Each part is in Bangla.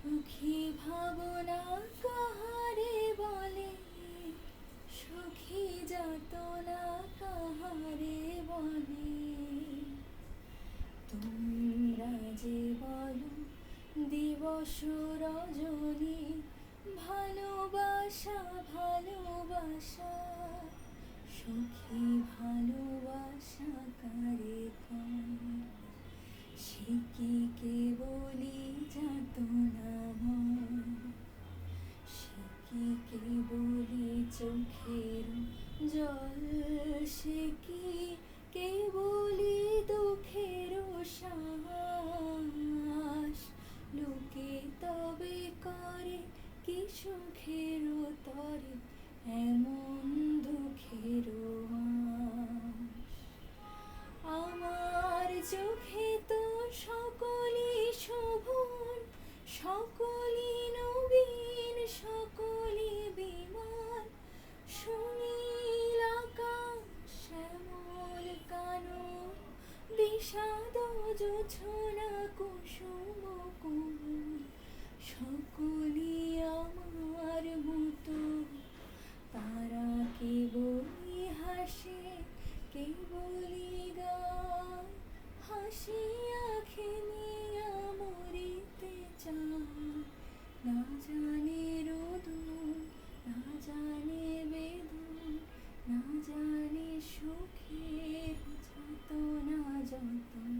সখী ভাবনা কাহারে বলে, সখী যাতনা কাহারে বলে। তোমরা যে বলো দিবস রজনী, ভালোবাসা ভালোবাসা, সখী ভালোবাসা কারে কয়? সে কি কেবলি যাতনাময়, সে কি কেবলি চোখের জল, সে কি কেবলি দুঃখের শ্বাস। লোকে তবে করে কি সুখের তরে এমন দুঃখের আশ। আমার চোখে তো সকলই শোভন, সকলই নবীন, সকলই বিমান। সুনীল আকাশ, শ্যামল কানন, বিষাদ জোছনা কুসুম কোমল, সকলই আমার মতো। তারা কেবলই হাসে, কেবলই গায়, হাসিয়া খেলিয়া মরিতে চায়। না জানে রোদন, না জানে বেদন, না জানে সুখের যাতনা যতন।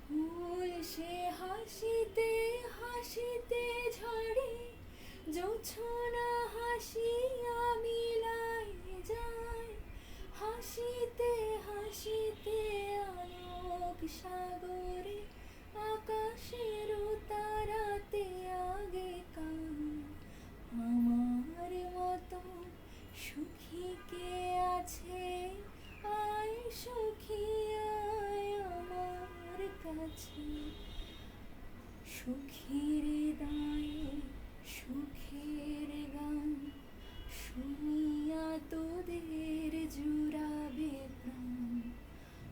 ফুল সে হাসিতে হাসিতে ঝরে, জোছনা হাসিয়া মিলাই যায়। হাসিতে হাসিতে আলোক সাগরে, আকাশের তারাতে আগে কায়। আমার মতো সুখী কে আছে? আয় সখী আয় আমার কাছে। সুখীর দায়ে সুখের গান, শুনিয়া তোদের জুড়াবে প্রাণ।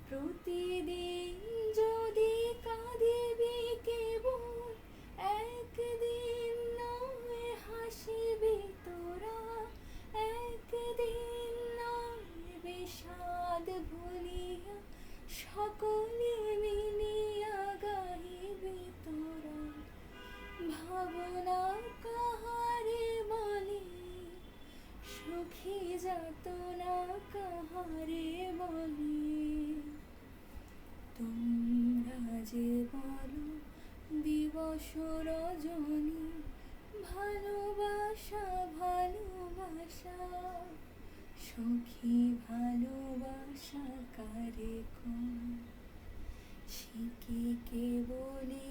প্রতিদিন যদি কাঁদিবি কেবল, একদিন নয় হাসিবি তোরা। একদিন নয় বিষাদ ভুলিয়া, সকলে মিলিয়া গাহিবি তোরা। ভাবনা কাহারে বলে, সখী যাতনা কাহারে বলে। তোমরা যে বলো দিবস রজনী, ভালোবাসা ভালোবাসা, সখী ভালোবাসা কারে কয়? সে কি কেবলি